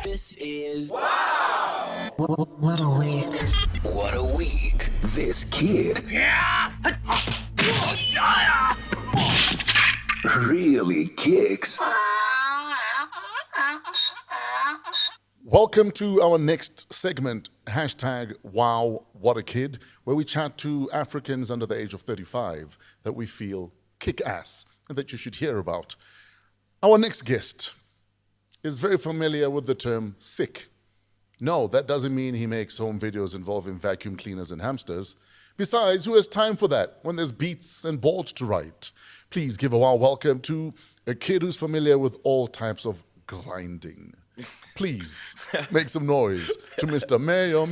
This is What a week. What a Week. This kid really kicks. Welcome to our next segment, #Wow What a Kid, where we chat to Africans under the age of 35 that we feel kick ass and that you should hear about. Our next guest is very familiar with the term sick. No, that doesn't mean he makes home videos involving vacuum cleaners and hamsters. Besides, who has time for that when there's beats and boards to write? Please give a warm welcome to a kid who's familiar with all types of grinding. Please make some noise to Mr. Mayo.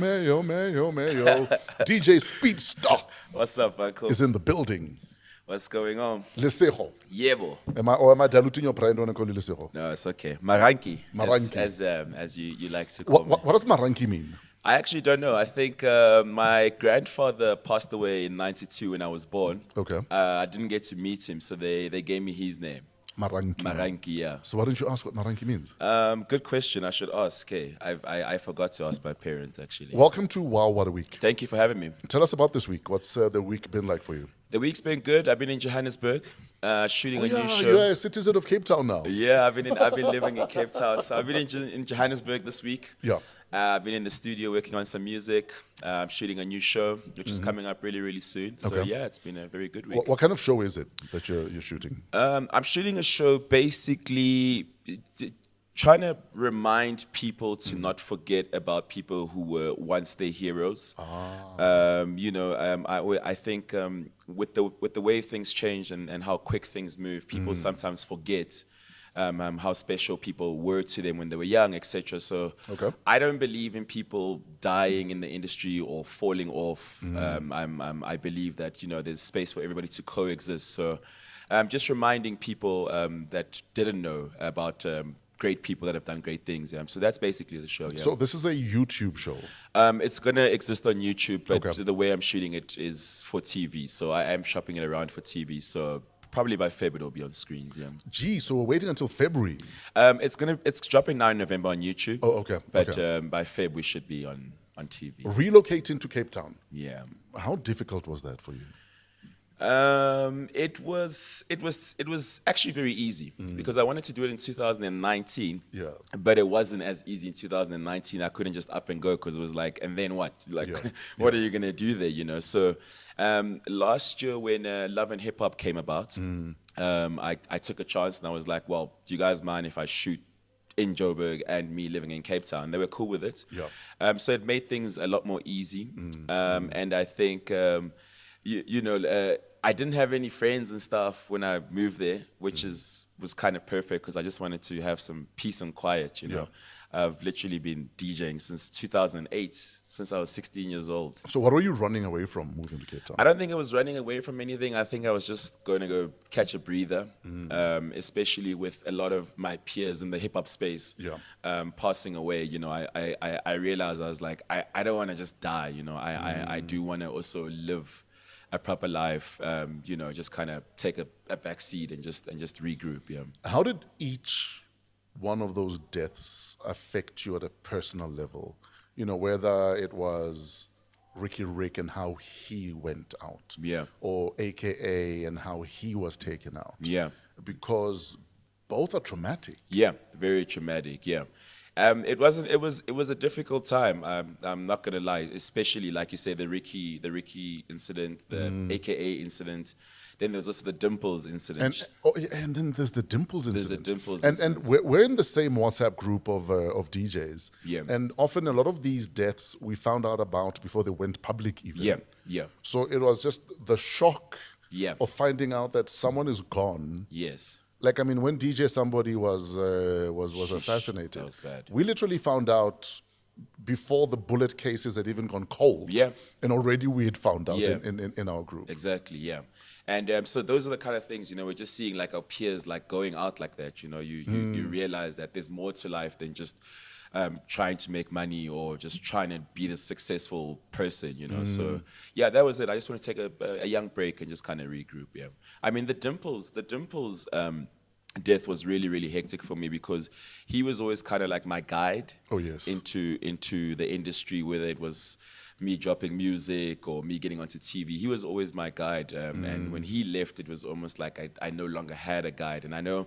DJ Speedsta What's up, Michael? is in the building. What's going on? Lesego. Yebo. Am I diluting your pride when I call you Lesego? No, it's okay. Maranki. Maranki. As you like to call me. What does Maranki mean? I actually don't know. I think my grandfather passed away in '92 when I was born. Okay. I didn't get to meet him, so they gave me his name. Maranki. Maranki, yeah. So why don't you ask what Maranki means? Good question. I should ask. Hey, I forgot to ask my parents, actually. Welcome to Wow What a Week. Thank you for having me. Tell us about this week. What's the week been like for you? The week's been good. I've been in Johannesburg shooting a new show. You're a citizen of Cape Town now. Yeah, I've been living in Cape Town. So I've been in Johannesburg this week. Yeah. I've been in the studio working on some music. I'm shooting a new show, which is coming up really, really soon. So Okay. yeah, it's been a very good week. What kind of show is it that you're shooting? I'm shooting a show basically trying to remind people to not forget about people who were once their heroes. I think with the way things change and how quick things move, people sometimes forget how special people were to them when they were young, etc. So Okay. I don't believe in people dying in the industry or falling off. I believe that there's space for everybody to coexist. So just reminding people that didn't know about great people that have done great things. So that's basically the show. Yeah. So this is a YouTube show. It's gonna exist on YouTube, but Okay. the way I'm shooting it is for TV. So I am shopping it around for TV. So probably by February it'll be on screens. Yeah. Gee, so we're waiting until February. It's dropping now in November on YouTube. Oh, okay, But okay. By Feb we should be on TV. Relocating to Cape Town. Yeah. How difficult was that for you? It was actually very easy because I wanted to do it in 2019. Yeah. But it wasn't as easy in 2019. I couldn't just up and go because it was like, and then what? Like, Yeah. what are you gonna do there? So last year when Love and Hip Hop came about, I took a chance and I was like, well, do you guys mind if I shoot in Joburg and me living in Cape Town? They were cool with it. Yeah. So it made things a lot more easy. And I think, I didn't have any friends and stuff when I moved there, which was kind of perfect because I just wanted to have some peace and quiet, Yeah. I've literally been DJing since 2008, since I was 16 years old. So what were you running away from moving to Cape Town? I don't think I was running away from anything. I think I was just going to go catch a breather, especially with a lot of my peers in the hip hop space Yeah. passing away. I realized I was like, I don't want to just die. I do want to also live a proper life. Just kind of take a back seat and just regroup. Yeah. How did each one of those deaths affect you at a personal level? Whether it was Ricky Rick and how he went out. Yeah. Or AKA and how he was taken out. Yeah. Because both are traumatic. Yeah, very traumatic. Yeah, it was a difficult time. I'm not gonna lie, especially like you say, the Ricky incident, the AKA incident. Then there's also the Dimples incident. And then there's the Dimples There's incident. the Dimples and incident. we're in the same WhatsApp group of DJs. Yeah. And often a lot of these deaths we found out about before they went public even. Yeah. So it was just the shock Yeah. of finding out that someone is gone. Yes. Like, I mean, when DJ somebody was assassinated, that was bad. we literally found out before the bullet cases had even gone cold. Yeah. And already we had found out Yeah. in our group. Exactly, yeah. And so those are the kind of things, we're just seeing like our peers like going out like that, you realize that there's more to life than just trying to make money or just trying to be the successful person, So yeah, that was it. I just want to take a young break and just kind of regroup. Yeah, I mean the Dimples Death was really, really hectic for me because he was always kind of like my guide Oh, yes. into the industry, whether it was me dropping music or me getting onto TV. He was always my guide. And when he left, it was almost like I no longer had a guide. And I know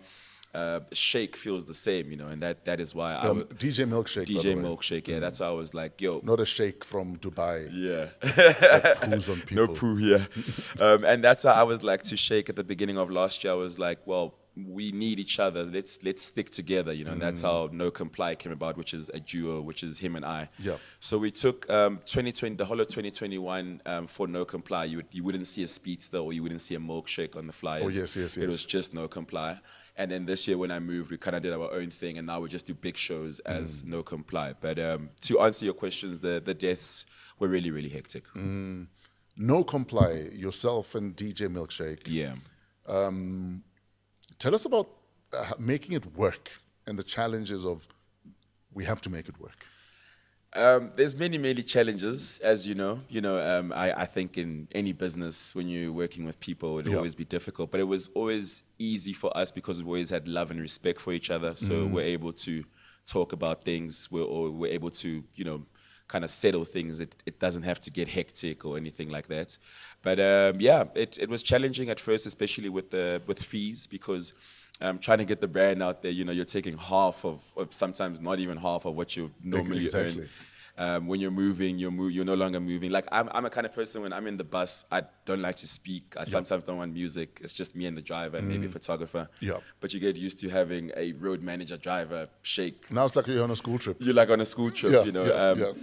Shake feels the same, you know, and that is why DJ Milkshake. by the DJ way. Milkshake, yeah, that's why I was like, yo, Not a shake from Dubai. yeah. That poos on people. No poo, yeah. And that's how I was like to Shake at the beginning of last year. I was like, well, we need each other. Let's stick together, you know. And that's how No Comply came about, which is a duo, which is him and I. Yeah. So we took 2020, the whole of 2021 for No Comply. You wouldn't see a Speedsta or you wouldn't see a Milkshake on the flyers. Oh, yes. It was just No Comply. And then this year when I moved, we kind of did our own thing, and now we just do big shows as No Comply. But to answer your questions, the deaths were really, really hectic. No Comply, yourself and DJ Milkshake. Yeah. Tell us about making it work and the challenges of we have to make it work. There's many, many challenges, as you know. I think in any business, when you're working with people, it'll always be difficult. But it was always easy for us because we've always had love and respect for each other. So we're able to talk about things. We're able to, kind of settle things. It doesn't have to get hectic or anything like that. But it was challenging at first, especially with fees, because trying to get the brand out there, you're taking half of sometimes not even half of what you normally earn. When you're moving, you're no longer moving. Like I'm a kind of person, when I'm in the bus, I don't like to speak. I sometimes don't want music. It's just me and the driver and maybe a photographer. Yeah. But you get used to having a road manager, driver, Shake. Now it's like you're on a school trip. You're like on a school trip, Yeah.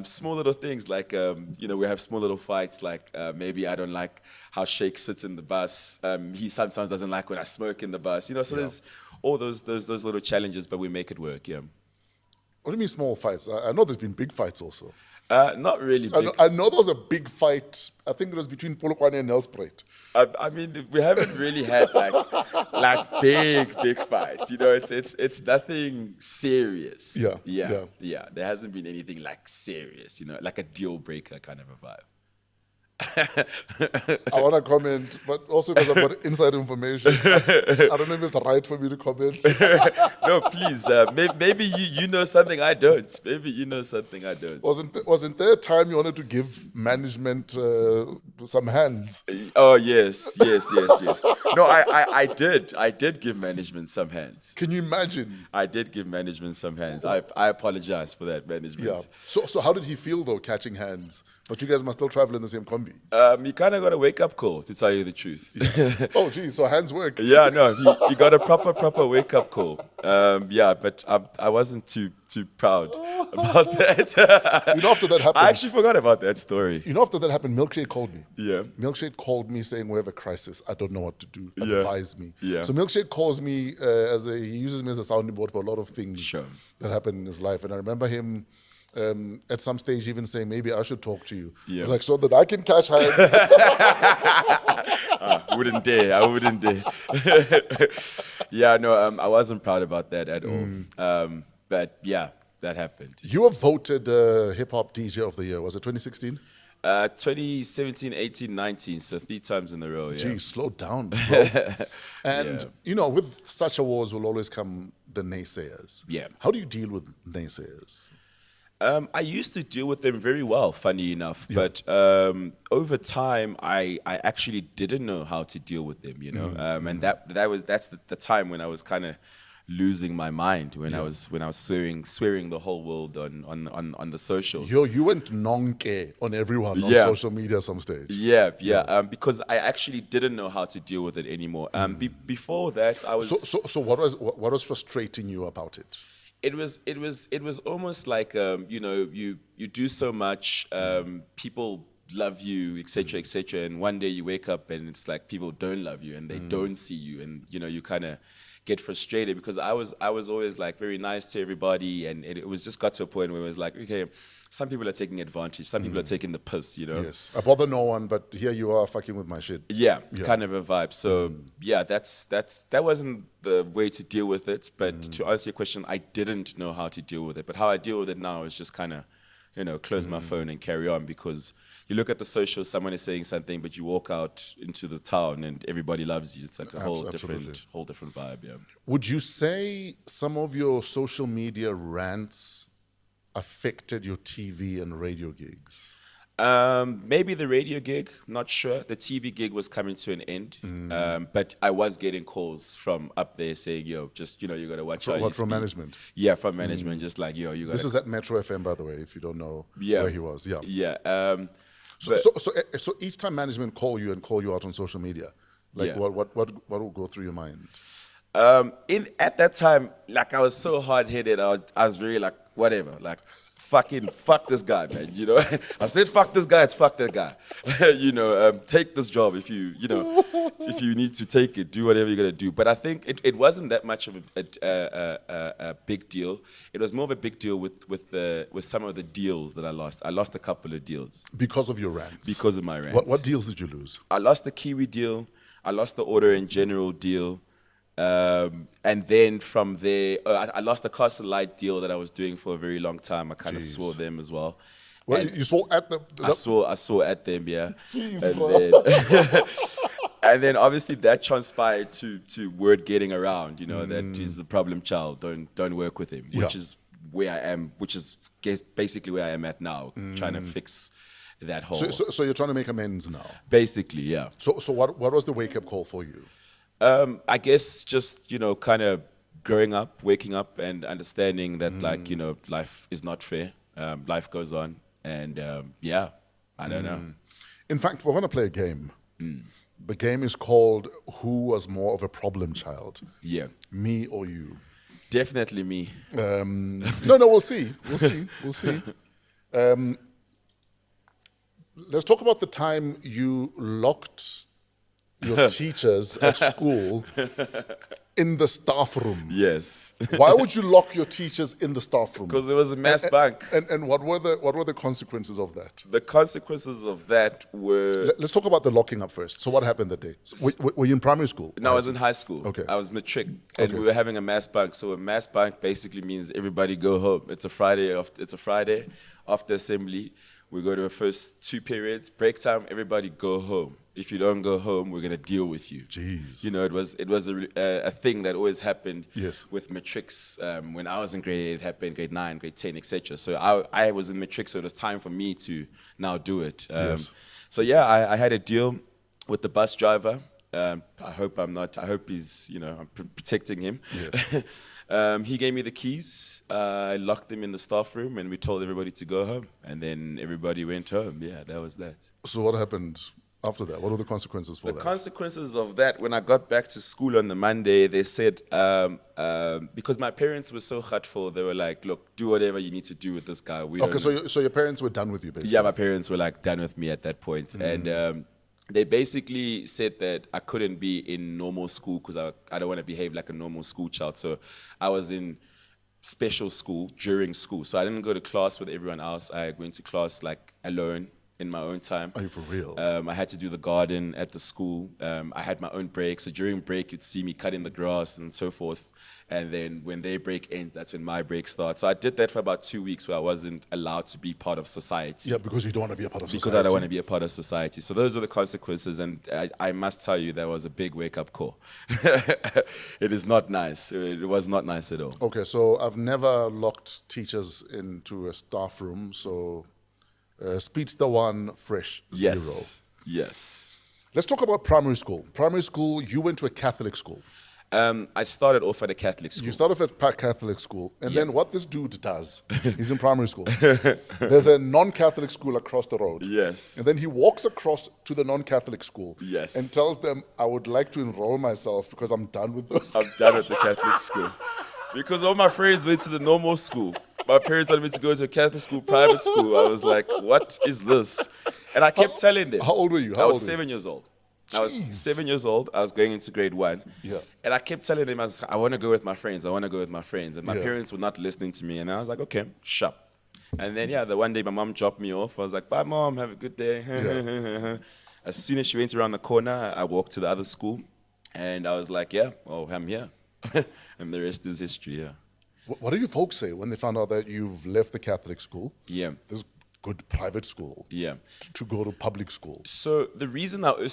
Small little things like, we have small little fights. Like maybe I don't like how Shake sits in the bus. He sometimes doesn't like when I smoke in the bus. So there's all those little challenges, but we make it work. Yeah. What do you mean small fights? I know there's been big fights also. Not really big. I know there was a big fight. I think it was between Polokwane and Nelspruit. I mean, we haven't really had like big fights. It's nothing serious. Yeah. There hasn't been anything like serious. Like a deal breaker kind of a vibe. I want to comment, but also because I've got inside information. I don't know if it's right for me to comment. No, please. Maybe you know something I don't. Maybe you know something I don't. Wasn't there a time you wanted to give management some hands? Oh yes. No, I did give management some hands. Can you imagine? I did give management some hands. I apologize for that, management. Yeah. So how did he feel though, catching hands? But you guys must still travel in the same combi. You kind of got a wake-up call, to tell you the truth. Oh, geez, so hands work. Yeah, no, he got a proper wake-up call. But I wasn't too proud about that. After that happened... I actually forgot about that story. After that happened, Milkshake called me. Yeah. Milkshake called me saying, we have a crisis. I don't know what to do. Advise me. Yeah. So Milkshake calls me, he uses me as a sounding board for a lot of things that happen in his life. And I remember him... at some stage even saying, maybe I should talk to you. Yeah. I was like, so that I can cash hands. I wouldn't dare. I wasn't proud about that at all. But yeah, that happened. You were voted hip-hop DJ of the year. Was it 2016? 2017, 18, 19, so 3 times in a row, yeah. Gee, slow down, bro. And, with such awards will always come the naysayers. Yeah. How do you deal with naysayers? I used to deal with them very well, funny enough. Yeah. But over time, I actually didn't know how to deal with them, And that's the time when I was kind of losing my mind, when I was swearing the whole world on the socials. You went nonke on everyone on social media at some stage. Yeah. Because I actually didn't know how to deal with it anymore. Before that, I was. So what was frustrating you about it? It was almost like you do so much, people love you, etc., and one day you wake up and it's like people don't love you and they don't see you, and you kind of get frustrated, because I was always like very nice to everybody, and it was just got to a point where it was like, okay, some people are taking advantage, some people are taking the piss, Yes, I bother no one, but here you are fucking with my shit. Yeah. Kind of a vibe. So that wasn't the way to deal with it. But to answer your question, I didn't know how to deal with it. But how I deal with it now is just kind of close my phone and carry on, because you look at the social, someone is saying something, but you walk out into the town and everybody loves you. It's like a whole different vibe. Yeah. Would you say some of your social media rants affected your TV and radio gigs? Maybe the radio gig, not sure. The TV gig was coming to an end, but I was getting calls from up there saying, "Yo, just you got to watch out." What, from management? Yeah, from management, just like, "Yo, you got." This is at Metro FM, by the way, if you don't know Yeah. where he was. Yeah. Yeah. So each time management call you out on social media, like Yeah. what will go through your mind? At that time, like, I was so hard-headed. I was very like, whatever, like, fuck this guy, man. I said fuck this guy, it's fuck that guy. Take this job if you need to take it. Do whatever you're gonna do. But I think it wasn't that much of a big deal. It was more of a big deal with some of the deals that I lost. I lost a couple of deals Because of your rants? because of my rants. What deals did you lose? I lost the Kiwi deal. I lost the Order in General deal. And then from there, I lost the Castle Light deal that I was doing for a very long time. I kind of swore them as well. Well, you swore at the I saw at them, yeah. Jeez, and, bro. then, and then obviously that transpired to word getting around, that he's the problem child. Don't work with him, which is where I am, which is basically where I am at now, trying to fix that whole. So you're trying to make amends now. Basically, yeah. So what was the wake up call for you? I guess just, kind of growing up, waking up and understanding that, life is not fair. Life goes on. And, I don't know. In fact, we're going to play a game. The game is called Who Was More of a Problem Child? Yeah. Me or you? Definitely me. No, we'll see. We'll see. Let's talk about the time you locked your teachers at school in the staff room. Yes. Why would you lock your teachers in the staff room? Because there was a mass bank. And what were the consequences of that? The consequences of that were... Let's talk about the locking up first. So what happened that day? So were you in primary school? No, I was in high school. Okay. I was matric, and we were having a mass bank. So a mass bank basically means everybody go home. It's a Friday after assembly. We go to the first 2 periods, break time, everybody go home. If you don't go home, we're going to deal with you. Jeez. It was a thing that always happened with matrics. When I was in grade 8, it happened, grade 9, grade 10, etc. So I was in matric, so it was time for me to now do it. So yeah, I had a deal with the bus driver. I hope he's, I'm protecting him. Yes. He gave me the keys. I locked them in the staff room, and we told everybody to go home. And then everybody went home. Yeah, that was that. So what happened after that? What were the consequences for that? The consequences of that, when I got back to school on the Monday, they said, because my parents were so hurtful, they were like, look, do whatever you need to do with this guy. So your parents were done with you, basically? Yeah, my parents were like done with me at that point. And they basically said that I couldn't be in normal school because I don't want to behave like a normal school child. So I was in special school during school. So I didn't go to class with everyone else. I went to class like alone in my own time. Are you for real? I had to do the garden at the school. I had my own break. So during break, you'd see me cutting the grass and so forth. And then when their break ends, that's when my break starts. So I did that for about 2 weeks where I wasn't allowed to be part of society. Yeah, because you don't want to be a part of society. Because I don't want to be a part of society. So those were the consequences. And I must tell you, that was a big wake-up call. It is not nice. It was not nice at all. Okay, so I've never locked teachers into a staff room. So Speedsta 1, fresh 0. Yes. Let's talk about primary school. Primary school, you went to a Catholic school. I started off at a Catholic school. You started at a Catholic school, and then what this dude does, he's in primary school. There's a non-Catholic school across the road. Yes. And then he walks across to the non-Catholic school. Yes. And tells them, I would like to enroll myself because I'm done with this. I'm done at the Catholic school. Because all my friends went to the normal school. My parents wanted me to go to a Catholic school, private school. I was like, what is this? And I kept telling them. How old were you? I was 7 years old. I was 7 years old. I was going into grade 1. Yeah. And I kept telling them, I want to go with my friends. I want to go with my friends. And my parents were not listening to me. And I was like, okay, shut. And then, the one day my mom dropped me off. I was like, bye, Mom. Have a good day. Yeah. As soon as she went around the corner, I walked to the other school. And I was like, I'm here. And the rest is history, What do you folks say when they found out that you've left the Catholic school? Yeah. This good private school. Yeah. To go to public school. So the reason I was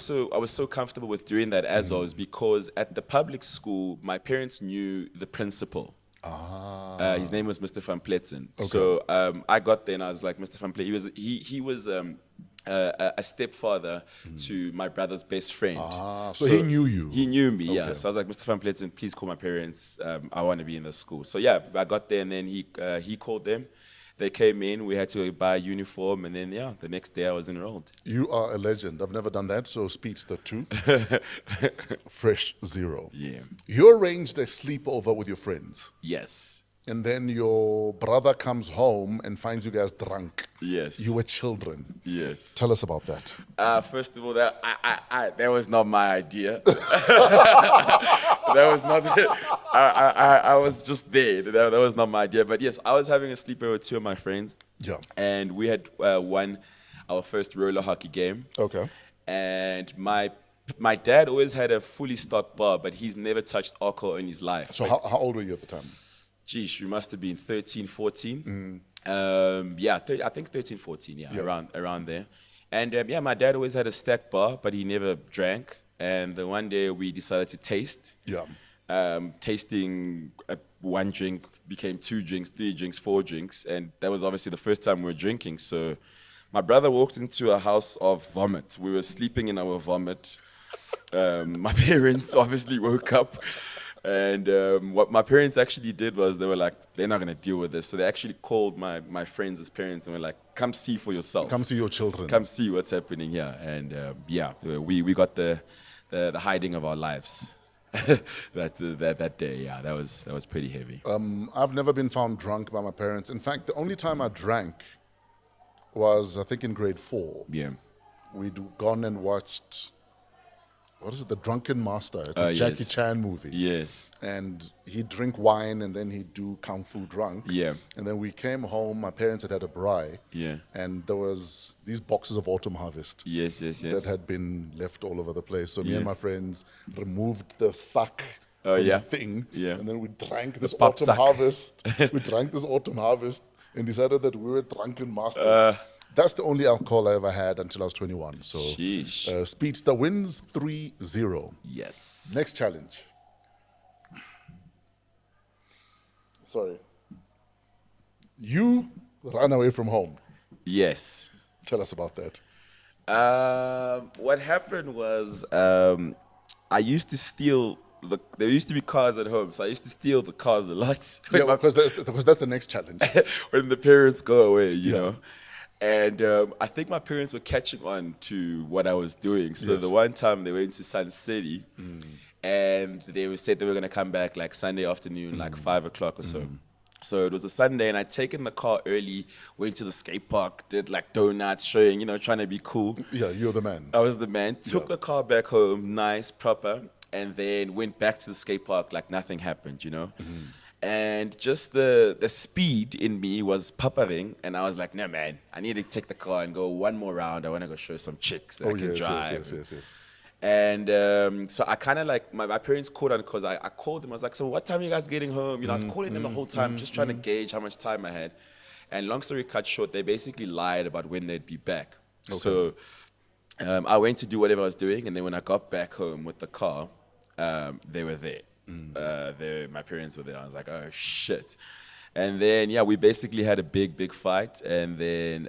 so comfortable with doing that as well is because at the public school, my parents knew the principal. His name was Mr. Van Pletzen. Okay. So I got there and I was like, Mr. Van Pletzen, he was a stepfather to my brother's best friend. So he knew you. He knew me, yeah. Okay. So I was like, Mr. Van Pletzen, please call my parents. I want to be in the school. So yeah, I got there and then he called them. They came in, we had to buy a uniform, and then, yeah, the next day I was enrolled. You are a legend. I've never done that, so Speedsta 2. Fresh 0. Yeah. You arranged a sleepover with your friends, Yes. and then your brother comes home and finds you guys drunk. Yes. You were children. Yes. Tell us about that. First of all, that was not my idea. That was not. I was just there. That was not my idea. But yes, I was having a sleepover with 2 of my friends. Yeah. And we had won our first roller hockey game. Okay. And my dad always had a fully stocked bar, but he's never touched alcohol in his life. So how old were you at the time? Geez, we must have been 13, 14. I think 13, 14, yeah. Around there. And yeah, my dad always had a stacked bar, but he never drank. And the one day we decided to taste. Yeah. Tasting 1 drink became 2 drinks, 3 drinks, 4 drinks. And that was obviously the first time we were drinking. So my brother walked into a house of vomit. We were sleeping in our vomit. My parents obviously woke up. And what my parents actually did was they were like, they're not going to deal with this. So they actually called my friends as parents and were like, come see for yourself. Come see your children. Come see what's happening here. And yeah, we got the hiding of our lives that day. Yeah, that was pretty heavy. I've never been found drunk by my parents. In fact, the only time I drank was, I think, in grade 4. Yeah. We'd gone and watched, what is it, The Drunken Master. It's a Jackie Yes. Chan movie. Yes. And he'd drink wine and then he'd do kung fu drunk. Yeah. And then we came home, my parents had had a braai. Yeah. And there was these boxes of Autumn Harvest Yes. that had been left all over the place. So me and Yeah. my friends removed the sack Oh, from yeah. the thing. Yeah. And then we drank this pop Autumn sack. Harvest. We drank this Autumn Harvest and decided that we were drunken masters. That's the only alcohol I ever had until I was 21. So Sheesh. Speedsta wins 3-0. Yes. Next challenge. Sorry. You ran away from home. Yes. Tell us about that. What happened was I used to steal. There used to be cars at home, so I used to steal the cars a lot. Yeah, because that's the next challenge. When the parents go away, you know. And I think my parents were catching on to what I was doing. So Yes. the one time they went to Sun City, and they said they were going to come back like Sunday afternoon, like 5 o'clock or so. So it was a Sunday, and I'd taken the car early, went to the skate park, did like donuts, showing, trying to be cool. Yeah, you're the man. I was the man. Took the car back home, nice, proper, and then went back to the skate park like nothing happened. And just the speed in me was puppering, and I was like, no, man, I need to take the car and go one more round. I want to go show some chicks that I can drive. yes. And so I kind of like, my parents called on because I called them. I was like, so what time are you guys getting home? I was calling them the whole time, just trying to gauge how much time I had. And long story cut short, they basically lied about when they'd be back. So I went to do whatever I was doing, and then when I got back home with the car, they were there. My parents were there. I was like, oh, shit. And then, yeah, we basically had a big fight. And then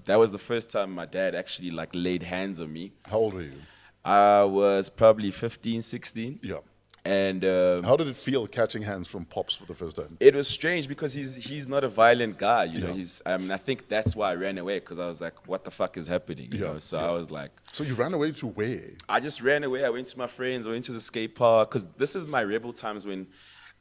that was the first time my dad actually like laid hands on me. How old were you? I was probably 15, 16. Yeah. And How did it feel catching hands from Pops for the first time? it was strange because he's not a violent guy, He's I think that's why I ran away, because I was like, what the fuck is happening? You know? So I was like, So you ran away to where? I just ran away. I went to my friends. I went to the skate park, because this is my rebel times when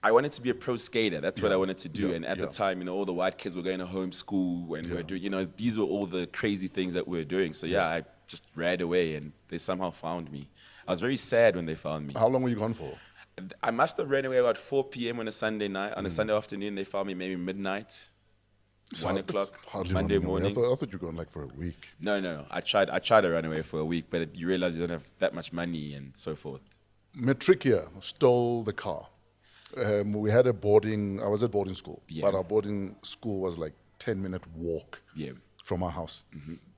I wanted to be a pro skater. That's what I wanted to do. And at the time, all the white kids were going to homeschool, and we were doing, these were all the crazy things that we were doing. So yeah, I just ran away, and they somehow found me. I was very sad when they found me. How long were you gone for? I must have ran away about 4 p.m. on a Sunday night. On a Sunday afternoon, they found me maybe midnight, 1 o'clock, Hardly Monday running away. morning. I thought you were gone like for a week. No. I tried to run away for a week, but you realize you don't have that much money and so forth. Matricia stole the car. We had I was at boarding school, Yeah. but our boarding school was like 10-minute walk Yeah. from our house.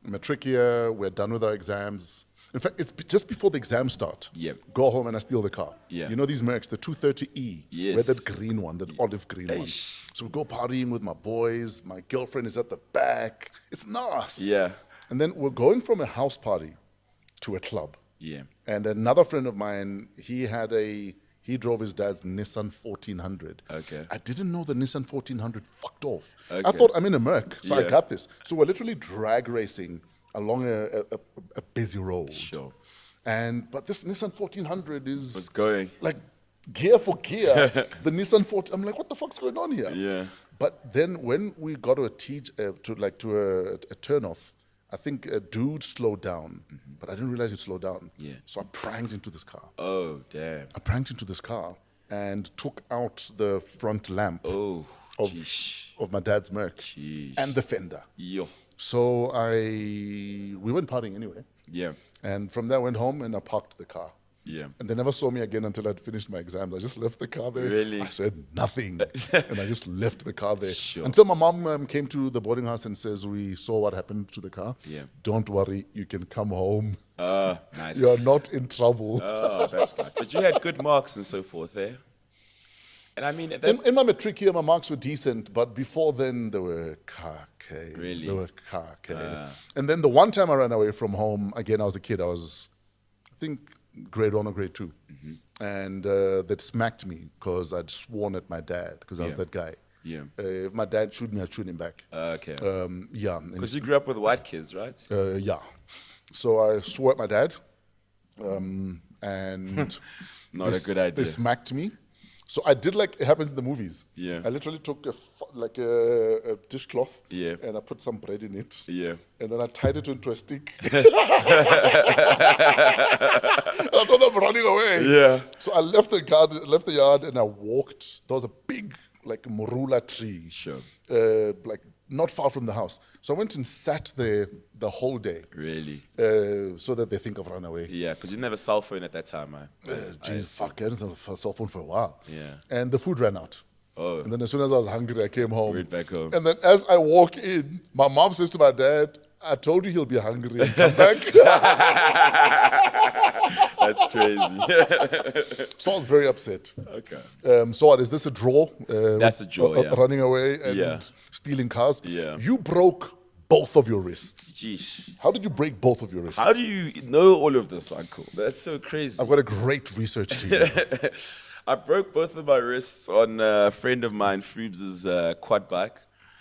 Matric year, we're done with our exams. In fact, it's just before the exams start. Yeah. Go home and I steal the car. Yeah. You know these Mercs, the 230E? Yes. We're that green one, that olive green one. Eish. So we go partying with my boys. My girlfriend is at the back. It's nice. Yeah. And then we're going from a house party to a club. Yeah. And another friend of mine, he drove his dad's Nissan 1400. Okay. I didn't know the Nissan 1400 fucked off. I Okay. thought I'm in a Merc, so I Yeah. got this. So we're literally drag racing along a busy road. Sure. But this Nissan 1400 is What's going? like gear for gear. The Nissan 14. I'm like, what the fuck's going on here? Yeah. But then when we got to a turnoff, I think a dude slowed down, but I didn't realize he'd slow down. Yeah. So I pranked into this car. Oh, damn. I pranked into this car and took out the front lamp Oh, of, sheesh. of my dad's Merc Sheesh. and the fender. Yo. So we went partying anyway. Yeah. And from there I went home and I parked the car. Yeah. And they never saw me again until I'd finished my exams. I just left the car there. Really? I said nothing. And I just left the car there. Sure. Until my mom came to the boarding house and says, we saw what happened to the car. Yeah. Don't worry, you can come home. Nice. You're not in trouble. Oh, that's nice. But you had good marks and so forth there. And I mean, that, In my matric year, my marks were decent, but before then, they were khaki. Really? They were khaki. And then the one time I ran away from home, again, I was a kid. I was, I think, grade 1 or grade 2. And that smacked me because I'd sworn at my dad because I was Yeah. that guy. Yeah. If my dad shoot me, I'd shoot him back. okay. Yeah. and Because you grew up with white kids, right? yeah. So I swore at my dad. And Not a good idea. They smacked me. So I did like it happens in the movies. Yeah. I literally took a dishcloth. Yeah. And I put some bread in it. Yeah. And then I tied it into a stick. And I told them running away. Yeah. So I left the yard, and I walked. There was a big like morula tree. Sure. Like not far from the house. So I went and sat there the whole day. Really? So that they think I've run away. Yeah, because you didn't have a cell phone at that time, man. Jeez, fuck, I didn't have a cell phone for a while. Yeah. And the food ran out. Oh. And then as soon as I was hungry, I came home. Went back home. And then as I walk in, my mom says to my dad, I told you he'll be hungry and come back. That's crazy. So I was very upset. Okay. So what, is this a draw? That's a draw, yeah. Running away and Yeah. stealing cars. Yeah. You broke both of your wrists. Jeez. How did you break both of your wrists? How do you know all of this, Uncle? That's so crazy. I've got a great research team. I broke both of my wrists on a friend of mine, Foobs' quad bike.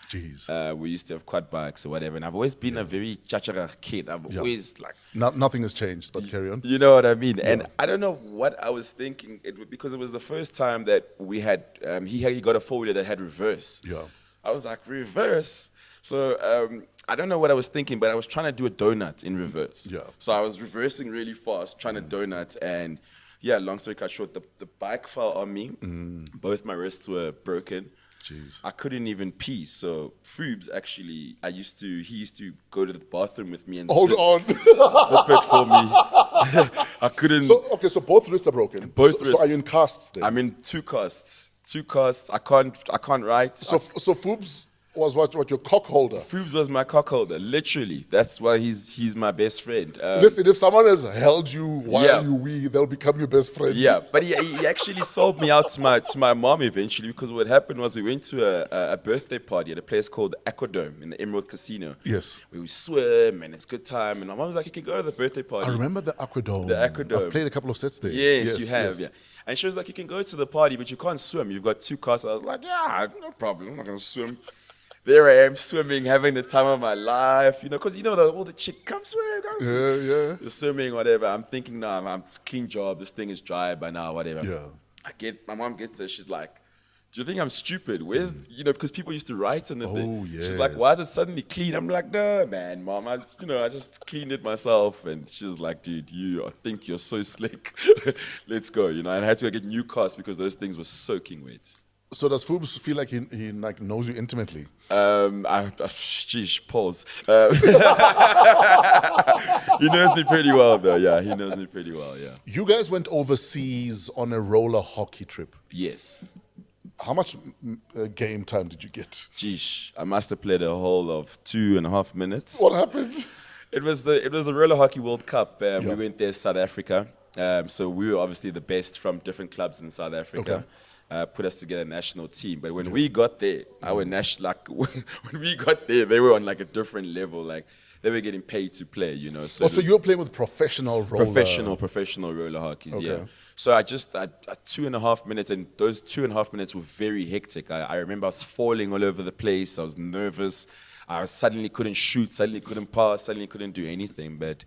Jeez. We used to have quad bikes or whatever, and I've always been a very chachara kid. I've always like, Nothing has changed, but carry on. you know what I mean. And I don't know what I was thinking. Because it was the first time that we had he got a 4-wheeler that had reverse. Yeah. I was like, reverse. So I don't know what I was thinking, but I was trying to do a donut in reverse. Yeah. So I was reversing really fast, trying to donut, and yeah, long story cut short, the bike fell on me. Both my wrists were broken. Jeez. I couldn't even pee. So Foobs actually, he used to go to the bathroom with me and Hold on. sip it for me. I couldn't. So both wrists are broken. Both So wrists. are you in casts then? I'm in two casts. I can't write. So Foobs was what your cock holder. Foobs was my cock holder, literally. That's why he's my best friend. Listen, if someone has held you while Yeah. you wee, they'll become your best friend. Yeah, but he actually sold me out to my mom eventually, because what happened was we went to a birthday party at a place called Aquadome in the Emerald Casino. Yes. Where we swim and it's a good time. And my mom was like, you can go to the birthday party. I remember the Aquadome. The Aquadome. I've played a couple of sets there. Yes, you have, yeah. And she was like, you can go to the party, but you can't swim. You've got 2 cars. I was like, yeah, no problem. I'm not going to swim. There I am swimming, having the time of my life, because all the chick, come swim, come swim. Yeah. You're swimming, whatever. I'm thinking, no, I'm clean job. This thing is dry by now, whatever. Yeah. My mom gets there. She's like, do you think I'm stupid? Where's, because people used to write on the thing. She's like, yes. why is it suddenly clean? I'm like, no, man, mom, I just cleaned it myself. And she was like, dude, I think you're so slick. Let's go, And I had to go get new cars because those things were soaking wet. So does Foobs feel like he like knows you intimately? Sheesh, pause. He knows me pretty well, though. Yeah, he knows me pretty well. Yeah. You guys went overseas on a roller hockey trip. Yes. How much game time did you get? Geesh, I must have played a whole of 2.5 minutes. What happened? It was the Roller Hockey World Cup. We Yeah. went there, South Africa. So we were obviously the best from different clubs in South Africa. Put us together a national team. But when we got there, our national when we got there, they were on like a different level. Like they were getting paid to play, you know. So, So you're playing with professional roller. professional roller hockeys, yeah. Okay. So I 2.5 minutes, and those 2.5 minutes were very hectic. I remember I was falling all over the place. I was nervous. I suddenly couldn't shoot, suddenly couldn't pass, suddenly couldn't do anything. But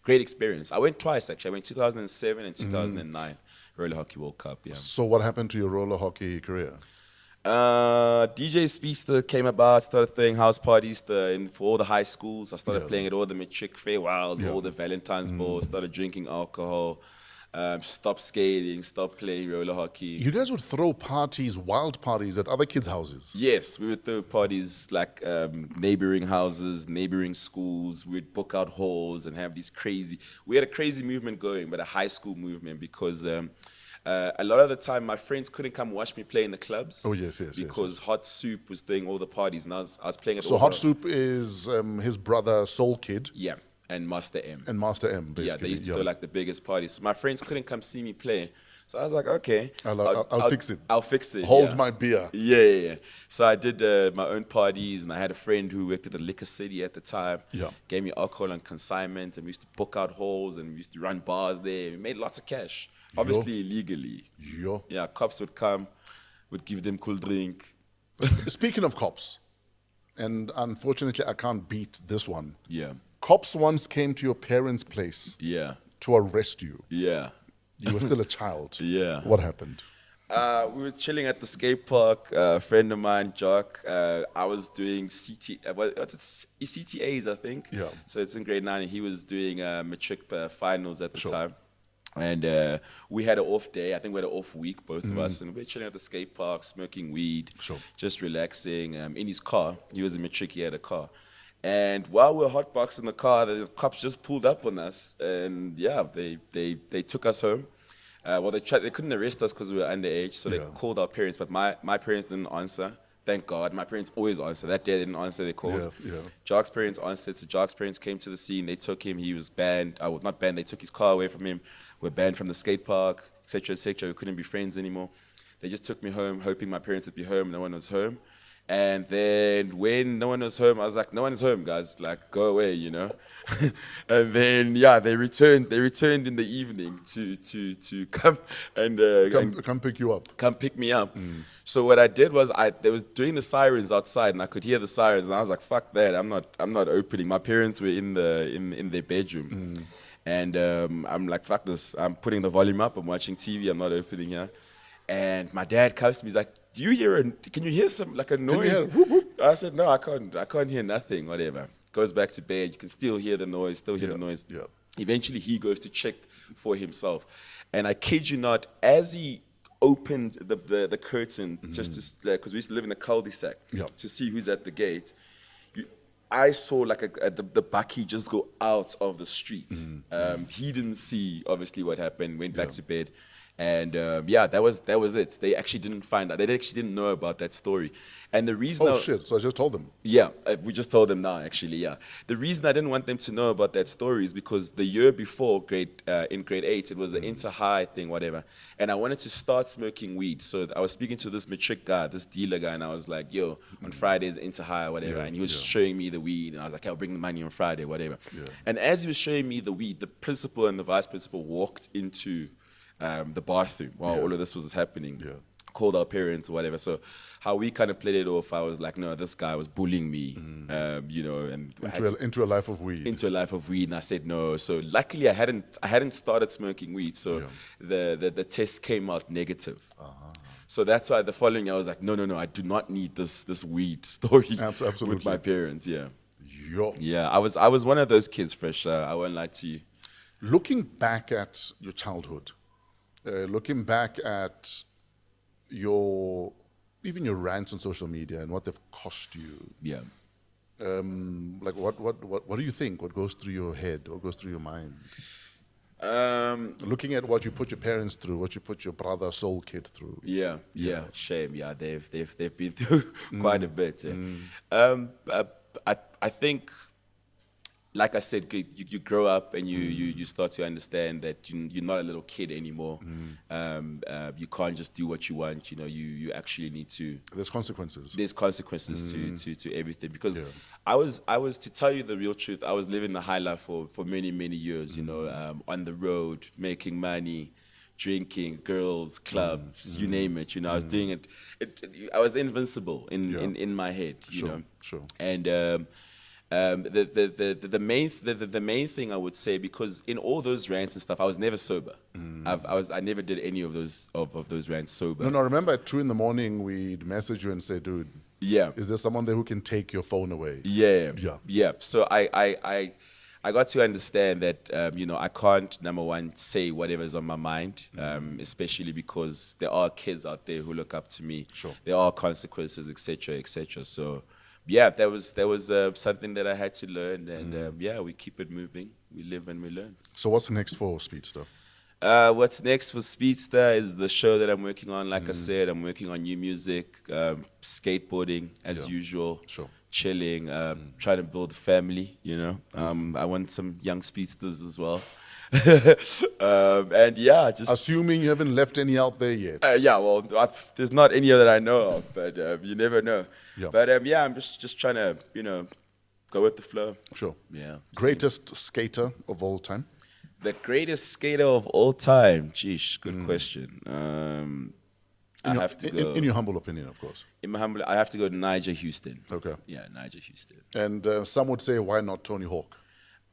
great experience. I went twice actually. I went 2007 and 2009 Roller Hockey World Cup. Yeah. So what happened to your roller hockey career? DJ Speedsta came about, started throwing house parties for all the high schools. I started Yeah. playing at all the matric farewells, Yeah. all the Valentine's balls, started drinking alcohol, stopped skating, stopped playing roller hockey. You guys would throw parties, wild parties at other kids' houses. Yes, we would throw parties like neighboring houses, neighboring schools. We'd book out halls and have these crazy. We had a crazy movement going, but a high school movement because a lot of the time my friends couldn't come watch me play in the clubs. Oh, yes, Because Hot Soup was doing all the parties, and I was playing at So all Hot the- Soup is his brother Soul Kid Yeah, and Master M. and Master M, basically. Yeah, they used to do like the biggest parties. So my friends couldn't come see me play. So I was like, okay, I'll fix it. I'll fix it. Hold yeah. my beer. Yeah. So I did my own parties, and I had a friend who worked at the Liquor City at the time. Yeah. Gave me alcohol on consignment, and we used to book out halls, and we used to run bars there. We made lots of cash, obviously illegally. Yo. Yeah, cops would come, would give them cool drink. Speaking of cops, and unfortunately I can't beat this one. Yeah, Cops once came to your parents' place yeah, to arrest you. yeah. You were still a child. Yeah. What happened? We were chilling at the skate park. A friend of mine, Jock, I was doing CTAs, I think. Yeah. So it's in grade 9, and he was doing matric finals at the time. And we had an off day. I think we had an off week, both of us. And we were chilling at the skate park, smoking weed, Sure. just relaxing. In his car, he was a matric, he had a car. And while we were hotboxing the car, the cops just pulled up on us. And yeah, they took us home. Well, they couldn't arrest us because we were underage, so they Yeah. called our parents. But my parents didn't answer. Thank God. My parents always answer. That day they didn't answer their calls. Yeah. Jock's parents answered. So Jock's parents came to the scene. They took him. He was banned. Not banned. They took his car away from him. We're banned from the skate park, etc., etc. We couldn't be friends anymore. They just took me home, hoping my parents would be home. No one was home. And then when no one was home, I was like, no one is home, guys. Like, go away, you know. And then yeah, they returned. They returned in the evening to come and Come pick you up. come pick me up. So what I did was they was doing the sirens outside, and I could hear the sirens, and I was like, "Fuck that! I'm not opening." My parents were in their bedroom, and I'm like, "Fuck this! I'm putting the volume up. I'm watching TV. I'm not opening here." And my dad comes to me. He's like, "Do you hear? Can you hear some like a noise?" I said, "No, I can't. I can't hear nothing. Whatever." Goes back to bed. You can still hear the noise. Still hear the noise. Yeah. Eventually, he goes to check for himself, and I kid you not, as he opened the curtain just to because we used to live in a cul-de-sac to see who's at the gate. I saw like the bakkie just go out of the street. He didn't see obviously what happened. Went back to bed, and yeah, that was it. They actually didn't find out. They actually didn't know about that story. And the reason Oh shit! So I just told them. yeah, we just told them now, actually, yeah. The reason I didn't want them to know about that story is because the year before, in grade 8, it was an inter-high thing, whatever. And I wanted to start smoking weed. So I was speaking to this matric guy, this dealer guy, and I was like, yo, on Fridays, inter-high, whatever. Yeah, And he was yeah. showing me the weed, and I was like, I'll bring the money on Friday, whatever. Yeah. And as he was showing me the weed, the principal and the vice principal walked into the bathroom while all of this was happening. Yeah. Called our parents or whatever. So how we kind of played it off, I was like, no, this guy was bullying me, you know, and I had to- Into a life of weed. into a life of weed, and I said no. So luckily, I hadn't started smoking weed, so the test came out negative. So that's why the following year I was like, no, I do not need this weed story Absolutely. with my parents. Yeah, Yo. yeah. I was one of those kids, fresh. I won't lie to you. Looking back at your childhood, looking back at even your rants on social media and what they've cost you, Yeah. like what do you think? What goes through your head? What goes through your mind? Looking at what you put your parents through, what you put your brother soul kid through. Yeah, shame. Yeah, they've been through quite a bit. Yeah. I think, like I said, you grow up and you start to understand that you're not a little kid anymore. You can't just do what you want. You know, you actually need to. There's consequences. There's consequences to everything, because Yeah. I was, to tell you the real truth, I was living the high life for many years. You know, on the road, making money, drinking, girls, clubs, you name it. You know, I was doing it. I was invincible in my head. You know, Sure. and the main thing I would say, because in all those rants and stuff, I was never sober. I never did any of those rants sober. No, remember at 2 a.m, we'd message you and say, dude, Yeah. is there someone there who can take your phone away? Yeah. So I got to understand that you know, I can't, number one, say whatever's on my mind, especially because there are kids out there who look up to me. Sure. There are consequences, etc., etc. So yeah, that was something that I had to learn, and yeah, we keep it moving. We live and we learn. So what's next for Speedsta? What's next for Speedsta is the show that I'm working on. Like I said, I'm working on new music, skateboarding as usual, Sure. chilling, trying to build a family, you know. I want some young speedsters as well. And yeah, just Assuming you haven't left any out there yet. yeah, well, there's not any that I know of, but you never know. Yeah. But yeah, I'm just trying to, you know, go with the flow. Sure. Yeah. Greatest skater of all time? The greatest skater of all time. Geesh, good question. I have to go. In your humble opinion, of course. In my humble, I have to go to Nigel Houston. Okay. Yeah, Nigel Houston. And some would say, why not Tony Hawk?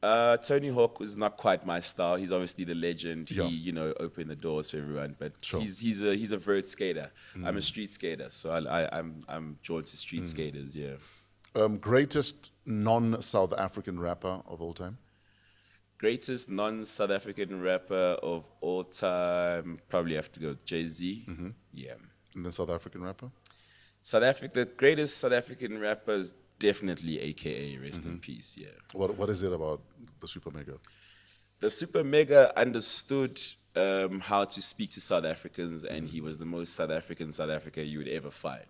Tony Hawk was not quite my style. He's obviously the legend. Yeah. He, you know, opened the doors for everyone. But Sure. he's a vert skater. I'm a street skater, so I'm drawn to street skaters. Yeah. Greatest non-South African rapper of all time? Greatest non-South African rapper of all time, probably have to go Jay-Z. Yeah. And then South African rapper? The greatest South African rapper is definitely AKA, rest in peace, yeah. What is it about the Super Mega? The Super Mega understood how to speak to South Africans, and he was the most South Africa you would ever find.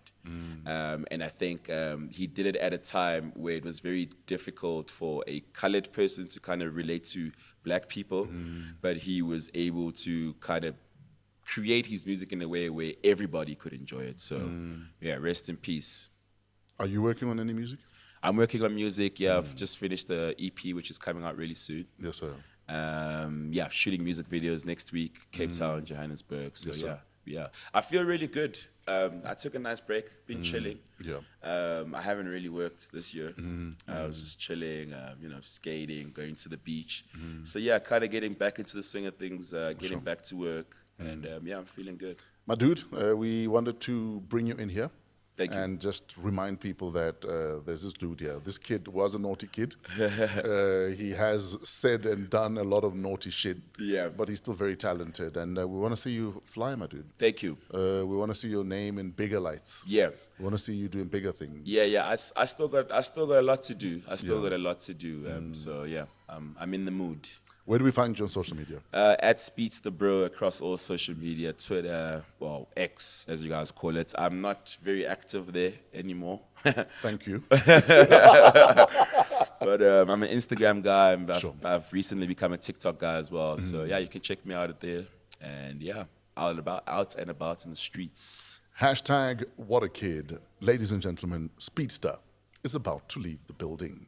And I think he did it at a time where it was very difficult for a colored person to kind of relate to black people, but he was able to kind of create his music in a way where everybody could enjoy it. So yeah, rest in peace. Are you working on any music? I'm working on music. Yeah, I've just finished the EP, which is coming out really soon. Yes, sir. Yeah, shooting music videos next week, Cape Town, Johannesburg. So Yes, sir. yeah. I feel really good. I took a nice break, been chilling. Yeah. I haven't really worked this year. I was just chilling, you know, skating, going to the beach. So yeah, kind of getting back into the swing of things, getting back to work. And yeah, I'm feeling good. My dude, we wanted to bring you in here. Thank you. And just remind people that there's this dude here. This kid was a naughty kid. He has said and done a lot of naughty shit. Yeah. But he's still very talented. And we want to see you fly, my dude. Thank you. We want to see your name in bigger lights. Yeah. We want to see you doing bigger things. Yeah. I still got a lot to do. Got a lot to do. So yeah, I'm in the mood. Where do we find you on social media? At Speedsta Bro across all social media, Twitter, well, X, as you guys call it. I'm not very active there anymore. Thank you. But I'm an Instagram guy. I've recently become a TikTok guy as well. So yeah, you can check me out there. And yeah, out and about in the streets. Hashtag what a kid. Ladies and gentlemen, Speedsta is about to leave the building.